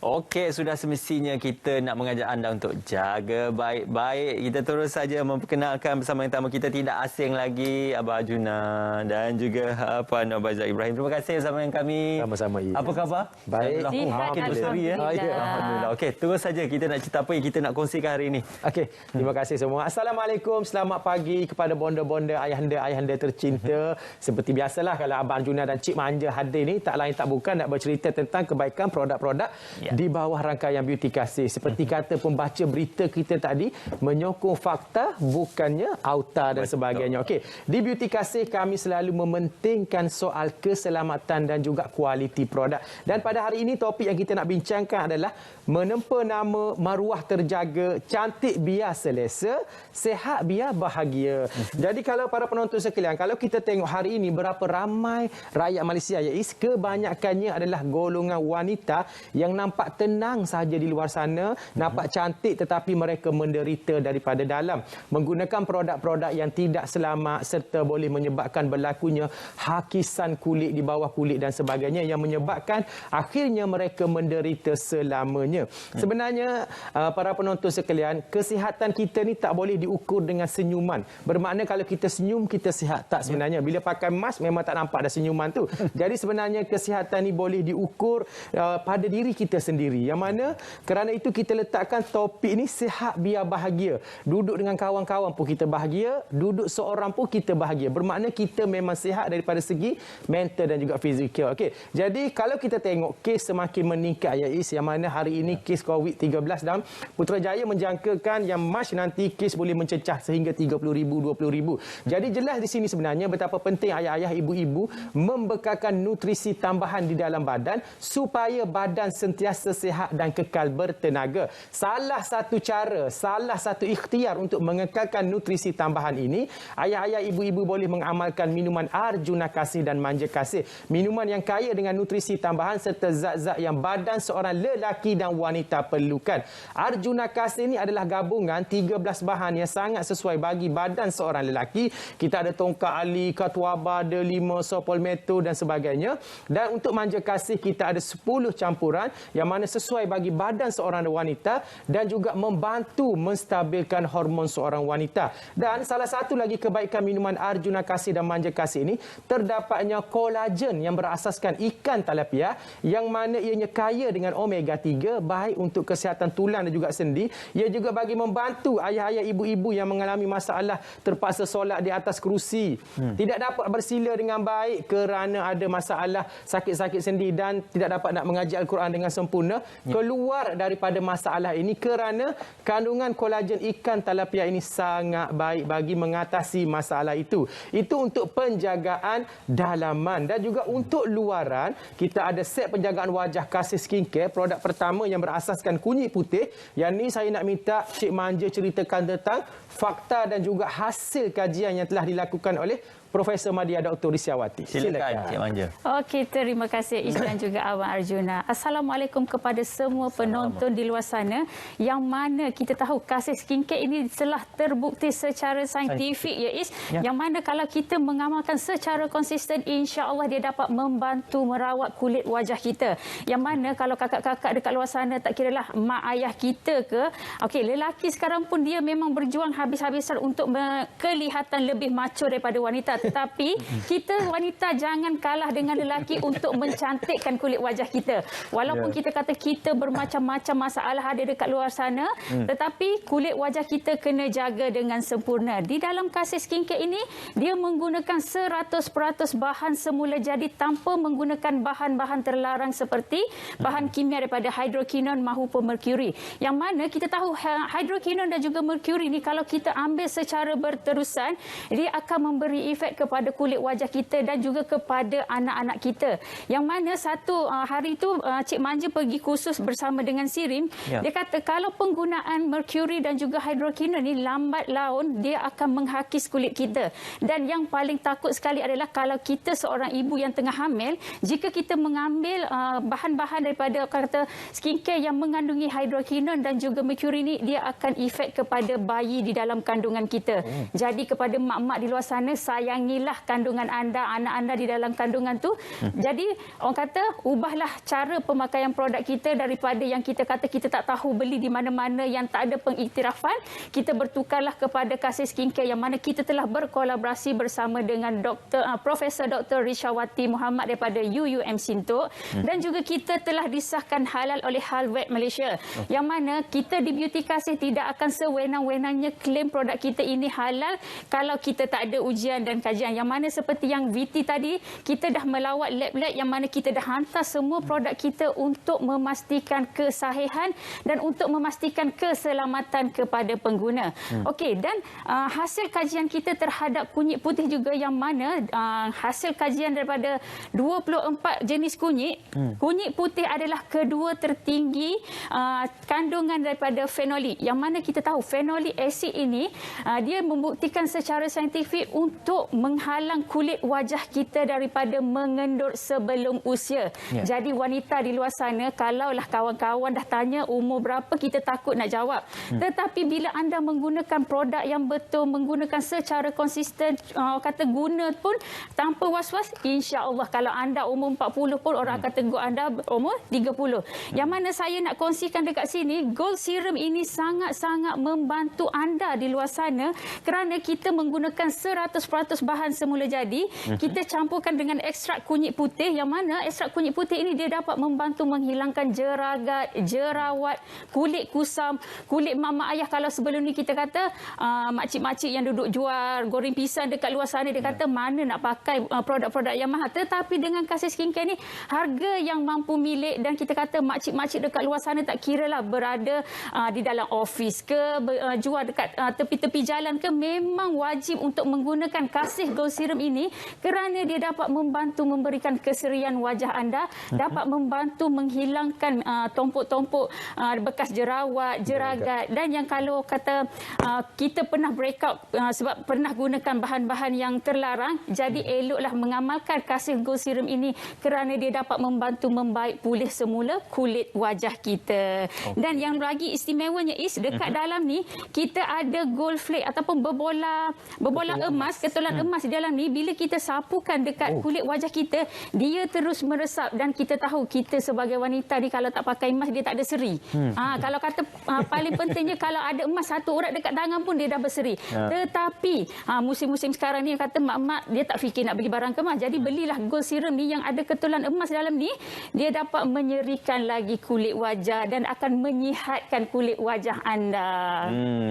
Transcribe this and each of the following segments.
Okey, sudah semestinya kita nak mengajak anda untuk jaga baik-baik. Kita terus saja memperkenalkan bersama yang tamu kita, tidak asing lagi Abang Arjuna dan juga Puan Nobazah Ibrahim. Terima kasih bersama dengan kami. Sama-sama. Apa khabar? Baik. Makin berseri ya. Alhamdulillah. Okey, terus saja kita nak cerita apa yang kita nak kongsikan hari ini. Okey, terima kasih semua. Assalamualaikum, selamat pagi kepada bonda-bonda, ayahanda-ayahanda tercinta. Seperti biasalah kalau Abang Arjuna dan Cik Manja hadir ni, tak lain tak bukan nak bercerita tentang kebaikan produk-produk di bawah rangkaian Beauty Kasih. Seperti kata pembaca berita kita tadi, menyokong fakta bukannya auta dan sebagainya. Okey, di Beauty Kasih kami selalu mementingkan soal keselamatan dan juga kualiti produk. Dan pada hari ini topik yang kita nak bincangkan adalah menempa nama maruah terjaga, cantik biar selesa, sihat biar bahagia. Jadi kalau para penonton sekalian, kalau kita tengok hari ini berapa ramai rakyat Malaysia, iaitu kebanyakannya adalah golongan wanita yang nampak tenang sahaja di luar sana, nampak cantik tetapi mereka menderita daripada dalam menggunakan produk-produk yang tidak selamat serta boleh menyebabkan berlakunya hakisan kulit di bawah kulit dan sebagainya yang menyebabkan akhirnya mereka menderita selamanya. Sebenarnya para penonton sekalian, kesihatan kita ni tak boleh diukur dengan senyuman. Bermakna kalau kita senyum kita sihat, tak sebenarnya. Bila pakai mask memang tak nampak ada senyuman tu. Jadi sebenarnya kesihatan ni boleh diukur pada diri kita sendiri. Yang mana kerana itu kita letakkan topik ni sihat biar bahagia. Duduk dengan kawan-kawan pun kita bahagia, duduk seorang pun kita bahagia. Bermakna kita memang sihat daripada segi mental dan juga fizikal. Okey. Jadi kalau kita tengok kes semakin meningkat, iaitu yang mana hari ini kes COVID-13 dan Putrajaya menjangkakan yang Mac nanti kes boleh mencecah sehingga 30,000, 20,000. Jadi jelas di sini sebenarnya betapa penting ayah-ayah, ibu-ibu membekalkan nutrisi tambahan di dalam badan supaya badan sentiasa sihat dan kekal bertenaga. Salah satu cara, salah satu ikhtiar untuk mengekalkan nutrisi tambahan ini, ayah-ayah, ibu-ibu boleh mengamalkan minuman Arjuna Kasih dan Manja Kasih. Minuman yang kaya dengan nutrisi tambahan serta zat-zat yang badan seorang lelaki dan wanita perlukan. Arjuna Kasih ini adalah gabungan 13 bahan yang sangat sesuai bagi badan seorang lelaki. Kita ada tongkat ali, katuaba, delima, sopolmeto dan sebagainya. Dan untuk Manja Kasih kita ada 10 campuran yang mana sesuai bagi badan seorang wanita dan juga membantu menstabilkan hormon seorang wanita. Dan salah satu lagi kebaikan minuman Arjuna Kasih dan Manja Kasih ini, terdapatnya kolagen yang berasaskan ikan talapia yang mana ianya kaya dengan omega 3, baik untuk kesihatan tulang dan juga sendi. Ia juga bagi membantu ayah-ayah, ibu-ibu yang mengalami masalah terpaksa solat di atas kerusi, tidak dapat bersila dengan baik kerana ada masalah sakit-sakit sendi dan tidak dapat nak mengaji Al-Quran dengan sempurna, keluar daripada masalah ini kerana kandungan kolagen ikan talapia ini sangat baik bagi mengatasi masalah itu. Itu untuk penjagaan dalaman. Dan juga untuk luaran, kita ada set penjagaan wajah Kasih Skincare. Produk pertama yang berasaskan kunyit putih. Yang ni saya nak minta Cik Manja ceritakan tentang fakta dan juga hasil kajian yang telah dilakukan oleh Profesor Madya Dr. Rissyawati. Silakan Cik Manja. Okey, terima kasih Ish dan juga Abang Arjuna. Assalamualaikum kepada semua penonton di luar sana, yang mana kita tahu Kasih Skincare ini telah terbukti secara saintifik, ya Ish. Yang mana kalau kita mengamalkan secara konsisten, insya-Allah dia dapat membantu merawat kulit wajah kita. Yang mana kalau kakak-kakak dekat luar sana, tak kiralah mak ayah kita ke, okey, lelaki sekarang pun dia memang berjuang habis-habisan untuk kelihatan lebih macho daripada wanita. Tetapi kita wanita jangan kalah dengan lelaki untuk mencantikkan kulit wajah kita. Walaupun kita kata kita bermacam-macam masalah ada dekat luar sana, tetapi kulit wajah kita kena jaga dengan sempurna. Di dalam Kasih Skincare ini, dia menggunakan 100% bahan semula jadi tanpa menggunakan bahan-bahan terlarang seperti bahan kimia daripada hydroquinone maupun merkuri. Yang mana kita tahu hydroquinone dan juga merkuri ni kalau kita ambil secara berterusan, dia akan memberi efek kepada kulit wajah kita dan juga kepada anak-anak kita. Yang mana satu hari tu Cik Manja pergi kursus bersama dengan Sirim. Dia kata kalau penggunaan merkuri dan juga hydroquinone ni lambat laun dia akan menghakis kulit kita. Dan yang paling takut sekali adalah kalau kita seorang ibu yang tengah hamil, jika kita mengambil bahan-bahan daripada kata skincare yang mengandungi hydroquinone dan juga merkuri ni, dia akan efek kepada bayi di dalam kandungan kita. Jadi kepada mak-mak di luar sana, sayang sayangilah kandungan anda, anak anda di dalam kandungan tu. Jadi orang kata ubahlah cara pemakaian produk kita daripada yang kita kata kita tak tahu beli di mana-mana yang tak ada pengiktirafan. Kita bertukarlah kepada Kasih Skincare yang mana kita telah berkolaborasi bersama dengan Profesor Dr. Rishawati Muhammad daripada UUM Sintok dan juga kita telah disahkan halal oleh Halvet Malaysia. Yang mana kita di Beauty Kasih tidak akan sewenang-wenangnya klaim produk kita ini halal kalau kita tak ada ujian dan kajian. Yang mana seperti yang Viti tadi, kita dah melawat lab-lab yang mana kita dah hantar semua produk kita untuk memastikan kesahihan dan untuk memastikan keselamatan kepada pengguna. Okey, dan hasil kajian kita terhadap kunyit putih juga yang mana hasil kajian daripada 24 jenis kunyit, kunyit putih adalah kedua tertinggi kandungan daripada fenolik. Yang mana kita tahu fenolik acid ini dia membuktikan secara saintifik untuk menghalang kulit wajah kita daripada mengendur sebelum usia. Jadi wanita di luar sana, kalaulah kawan-kawan dah tanya umur berapa, kita takut nak jawab. Tetapi bila anda menggunakan produk yang betul, menggunakan secara konsisten, kata guna pun tanpa was-was, insya-Allah kalau anda umur 40 pun orang akan tegur anda umur 30. Yang mana saya nak kongsikan dekat sini, Gold Serum ini sangat-sangat membantu anda di luar sana kerana kita menggunakan 100% bahan semula jadi. Kita campurkan dengan ekstrak kunyit putih yang mana ekstrak kunyit putih ini dia dapat membantu menghilangkan jeragat, jerawat, kulit kusam, kulit mak ayah. Kalau sebelum ni kita kata makcik-makcik yang duduk jual goreng pisang dekat luar sana, dia kata mana nak pakai produk-produk yang mahal. Tetapi dengan Kasih Skincare ni harga yang mampu milik, dan kita kata makcik-makcik dekat luar sana tak kiralah berada di dalam office ke, jual dekat tepi-tepi jalan ke, memang wajib untuk menggunakan Kasih Gold Serum ini kerana dia dapat membantu memberikan keserian wajah anda, dapat membantu menghilangkan tompok-tompok bekas jerawat, jeragat. Dan yang kalau kata kita pernah breakout sebab pernah gunakan bahan-bahan yang terlarang, jadi eloklah mengamalkan Kasih Gold Serum ini kerana dia dapat membantu membaik pulih semula kulit wajah kita. Dan yang lagi istimewanya dekat dalam ni kita ada gold flake ataupun berbola emas, ketulan emas di dalam ni. Bila kita sapukan dekat kulit wajah kita, dia terus meresap. Dan kita tahu kita sebagai wanita ni kalau tak pakai emas dia tak ada seri. Kalau kata paling pentingnya kalau ada emas satu urat dekat tangan pun dia dah berseri. Tetapi musim-musim sekarang ni yang kata mak-mak dia tak fikir nak beli barang kemas. Jadi belilah Gold Serum ni yang ada ketulan emas dalam ni. Dia dapat menyerikan lagi kulit wajah dan akan menyihatkan kulit wajah anda.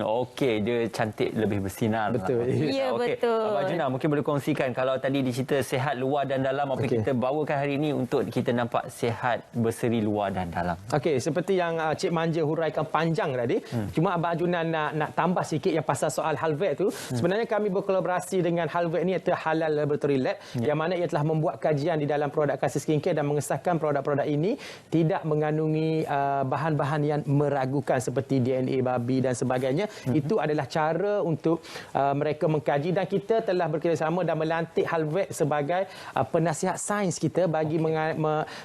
Okey, dia cantik lebih bersinar. Betul. Ya, betul. Abang Juna mungkin boleh kongsikan kalau tadi dicerita sihat luar dan dalam, apa kita bawakan hari ini untuk kita nampak sihat berseri luar dan dalam. Okey, seperti yang Cik Manja huraikan panjang tadi. Cuma Abang Ajunan nak tambah sikit yang pasal soal Halvet tu. Sebenarnya kami berkolaborasi dengan Halvet ni, iaitu Halal Laboratory Lab, yang mana ia telah membuat kajian di dalam produk Kasih Skincare dan mengesahkan produk-produk ini tidak mengandungi bahan-bahan yang meragukan seperti DNA babi dan sebagainya. Itu adalah cara untuk mereka mengkaji, dan kita telah bekerjasama dan melantik Halvet sebagai penasihat sains kita bagi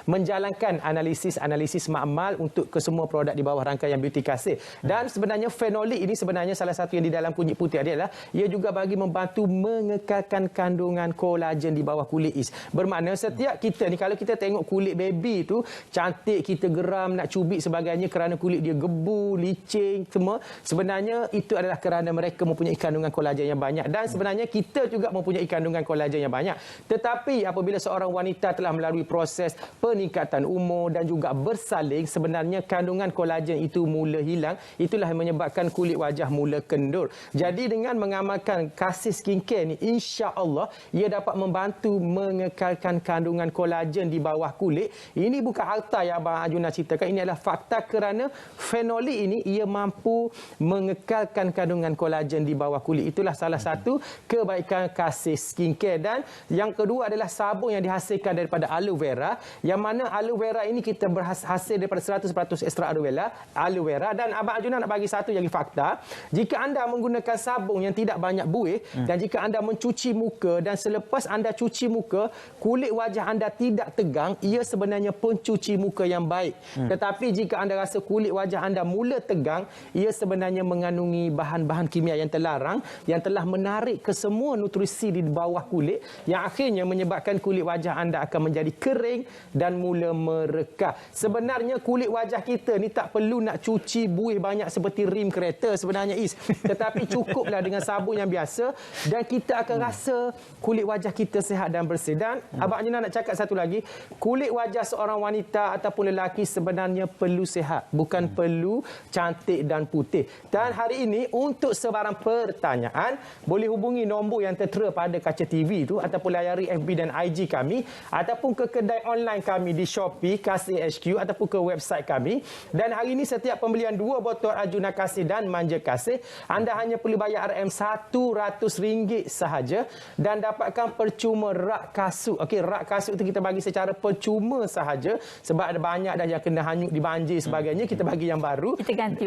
menjalankan analisis makmal untuk ke semua produk di bawah rangkaian Beauty Kasih. Dan sebenarnya fenolik ini sebenarnya salah satu yang di dalam kunyit putih adalah ia juga bagi membantu mengekalkan kandungan kolagen di bawah kulit is. Bermakna setiap kita ni kalau kita tengok kulit baby tu cantik, kita geram nak cubit sebagainya kerana kulit dia gebu, licin semua, sebenarnya itu adalah kerana mereka mempunyai kandungan kolagen yang banyak. Dan sebenarnya kita juga mempunyai kandungan kolagen yang banyak. Tetapi apabila seorang wanita telah melalui proses peningkatan umur dan juga bersalin, sebenarnya kandungan kolagen itu mula hilang. Itulah yang menyebabkan kulit wajah mula kendur. Jadi dengan mengamalkan Kasih Skincare ni, insya-Allah ia dapat membantu mengekalkan kandungan kolagen di bawah kulit. Ini bukan harta yang Abang Ajuna ceritakan, ini adalah fakta kerana fenolik ini ia mampu mengekalkan kandungan kolagen di bawah kulit. Itulah salah satu kebaikan Kasih Skincare. Dan yang kedua adalah sabun yang dihasilkan daripada aloe vera, yang mana aloe vera ini kita berhasil daripada 100% ekstra aloe vera. Dan Abang Ajuna nak bagi satu lagi fakta, jika anda menggunakan sabun yang tidak banyak buih dan jika anda mencuci muka dan selepas anda cuci muka kulit wajah anda tidak tegang, ia sebenarnya pencuci muka yang baik. Tetapi jika anda rasa kulit wajah anda mula tegang, ia sebenarnya mengandungi bahan-bahan kimia yang terlarang yang telah menarik ke semua nutrisi di bawah kulit yang akhirnya menyebabkan kulit wajah anda akan menjadi kering dan mula merekah. Sebenarnya kulit wajah kita ni tak perlu nak cuci buih banyak seperti rim kereta sebenarnya Is. Tetapi cukuplah dengan sabun yang biasa dan kita akan rasa kulit wajah kita sihat dan bersih. Dan Abang Arjuna nak cakap satu lagi, kulit wajah seorang wanita ataupun lelaki sebenarnya perlu sihat, bukan perlu cantik dan putih. Dan hari ini untuk sebarang pertanyaan boleh hubungi nombor yang tertera pada kaca TV itu ataupun layari FB dan IG kami ataupun ke kedai online kami di Shopee Kasih HQ ataupun ke website kami. Dan hari ini setiap pembelian 2 botol Arjuna Kasih dan Manja Kasih, anda hanya perlu bayar RM RM100 sahaja dan dapatkan percuma rak kasut. Okey, rak kasut itu kita bagi secara percuma sahaja sebab ada banyak dah yang kena hanyut di banjir sebagainya, kita bagi yang baru. Kita ganti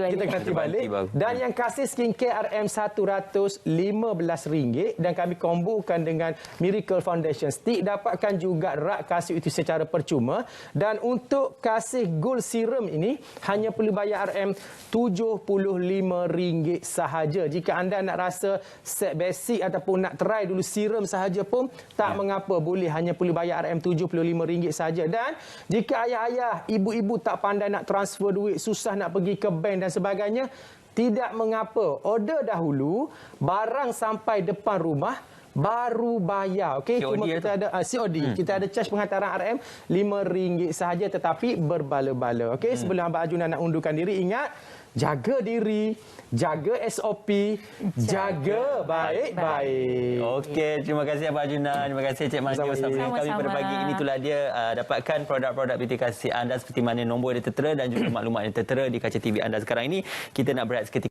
balik. Dan yang Kasih skincare RM115 dan kami kombokan dengan Miracle Foundation Stick, dapatkan juga rak kasut itu secara percuma. Dan untuk Kasih Gold Serum ini hanya perlu bayar RM75 sahaja. Jika anda nak rasa set basic ataupun nak try dulu serum sahaja pun tak mengapa, boleh, hanya perlu bayar RM75 sahaja. Dan jika ayah-ayah, ibu-ibu tak pandai nak transfer duit, susah nak pergi ke bank dan sebagainya, tidak mengapa. Order dahulu, barang sampai depan rumah baru bayar. Okey, cuma kita ada COD. Kita ada charge penghantaran RM5 sahaja tetapi berbala-bala. Okey, sebelum Abang Arjuna nak undurkan diri, ingat, jaga diri, jaga SOP, jaga baik-baik. Okey, terima kasih Abang Arjuna. Terima kasih Cik Manja bersama dengan kami pada pagi ini. Itulah dia, dapatkan produk-produk beauty kasih anda seperti mana nombor yang tertera dan juga maklumat yang tertera di kaca TV anda sekarang ini. Kita nak berehat seketika.